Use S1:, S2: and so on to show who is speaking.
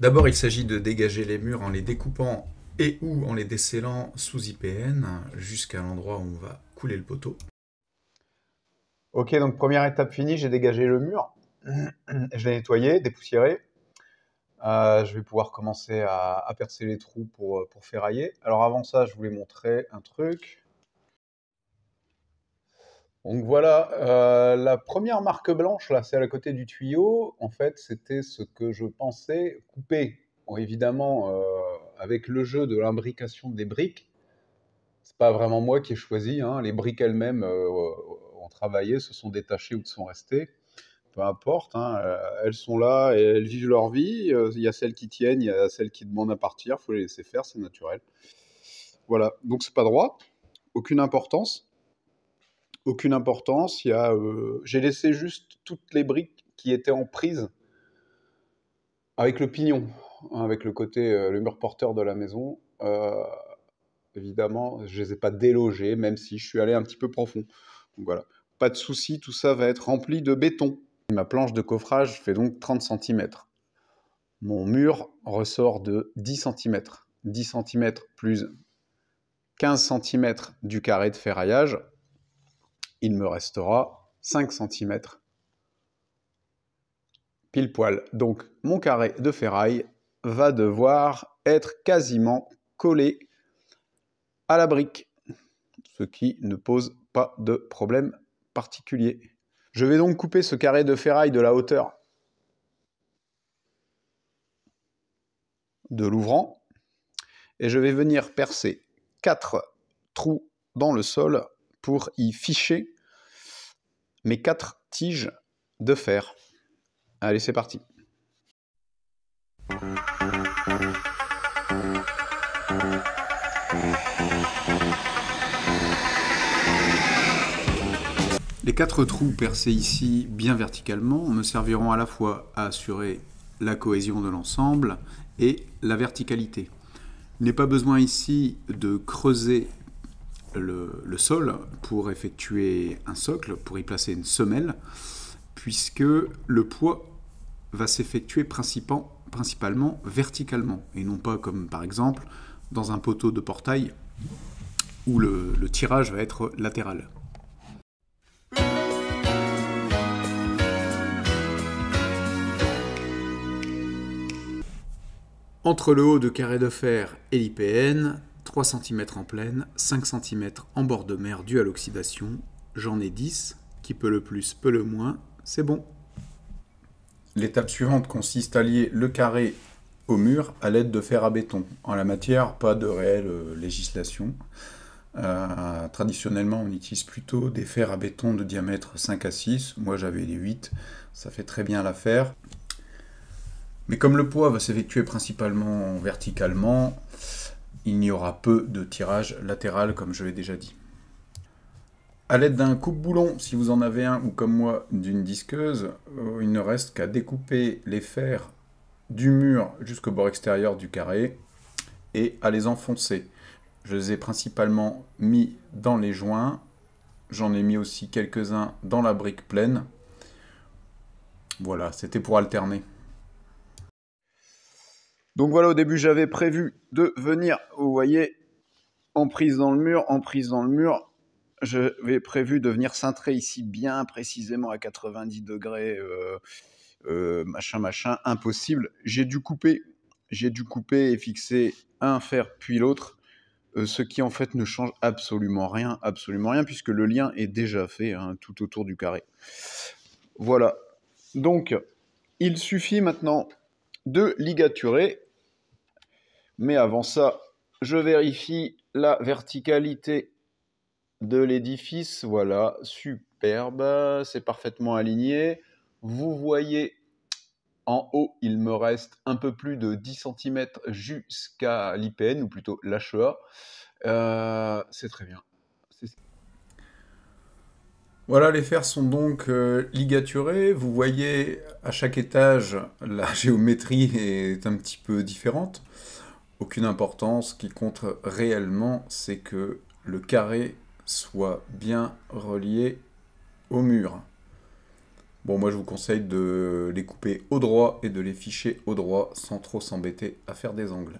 S1: D'abord, il s'agit de dégager les murs en les découpant et ou en les descellant sous IPN jusqu'à l'endroit où on va couler le poteau.
S2: Ok, donc première étape finie, j'ai dégagé le mur. Je l'ai nettoyé, dépoussiéré. Je vais pouvoir commencer à percer les trous pour ferrailler. Alors avant ça, je voulais montrer un truc. Donc voilà, la première marque blanche, là, c'est à côté du tuyau. En fait, c'était ce que je pensais couper. Bon, évidemment, avec le jeu de l'imbrication des briques, c'est pas vraiment moi qui ai choisi, hein. Les briques elles-mêmes ont travaillé, se sont détachées ou sont restées. Peu importe, hein, elles sont là et elles vivent leur vie. Il y a celles qui tiennent, il y a celles qui demandent à partir. Il faut les laisser faire, c'est naturel. Voilà, donc c'est pas droit, aucune importance. Aucune importance. J'ai laissé juste toutes les briques qui étaient en prise avec le pignon, hein, avec le côté, le mur porteur de la maison. Évidemment, je les ai pas délogés, même si je suis allé un petit peu profond. Donc voilà, pas de souci, tout ça va être rempli de béton. Ma planche de coffrage fait donc 30 centimètres. Mon mur ressort de 10 centimètres. 10 centimètres plus 15 centimètres du carré de ferraillage. Il me restera 5 centimètres pile poil. Donc mon carré de ferraille va devoir être quasiment collé à la brique, ce qui ne pose pas de problème particulier. Je vais donc couper ce carré de ferraille de la hauteur de l'ouvrant et je vais venir percer 4 trous dans le sol pour y ficher mes 4 tiges de fer. Allez, c'est parti.
S1: Les 4 trous percés ici bien verticalement me serviront à la fois à assurer la cohésion de l'ensemble et la verticalité. Il n'est pas besoin ici de creuser le sol pour effectuer un socle, pour y placer une semelle, puisque le poids va s'effectuer principalement verticalement, et non pas comme par exemple dans un poteau de portail où le tirage va être latéral. Entre le haut de carré de fer et l'IPN, 3 cm en pleine, 5 cm en bord de mer dû à l'oxydation. J'en ai 10, qui peut le plus, peut le moins, c'est bon. L'étape suivante consiste à lier le carré au mur à l'aide de fer à béton. En la matière, pas de réelle législation. Traditionnellement, on utilise plutôt des fers à béton de diamètre 5 à 6. Moi, j'avais les 8. Ça fait très bien l'affaire. Mais comme le poids va s'effectuer principalement verticalement, il n'y aura peu de tirage latéral, comme je l'ai déjà dit. A l'aide d'un coupe-boulon, si vous en avez un, ou comme moi, d'une disqueuse, il ne reste qu'à découper les fers du mur jusqu'au bord extérieur du carré et à les enfoncer. Je les ai principalement mis dans les joints, j'en ai mis aussi quelques-uns dans la brique pleine. Voilà, c'était pour alterner. Donc voilà, au début, j'avais prévu de venir, vous voyez, en prise dans le mur, j'avais prévu de venir cintrer ici bien précisément à 90 degrés, machin, impossible. J'ai dû couper et fixer un fer puis l'autre, ce qui en fait ne change absolument rien, puisque le lien est déjà fait, hein, tout autour du carré. Voilà, donc il suffit maintenant de ligaturer, mais avant ça, je vérifie la verticalité de l'édifice. Voilà, superbe, c'est parfaitement aligné. Vous voyez, en haut, il me reste un peu plus de 10 cm jusqu'à l'IPN, ou plutôt l'HEA. C'est très bien. Voilà, les fers sont donc ligaturés. Vous voyez, à chaque étage, la géométrie est un petit peu différente. Aucune importance. Ce qui compte réellement, c'est que le carré soit bien relié au mur. Bon, moi je vous conseille de les couper au droit et de les ficher au droit sans trop s'embêter à faire des angles.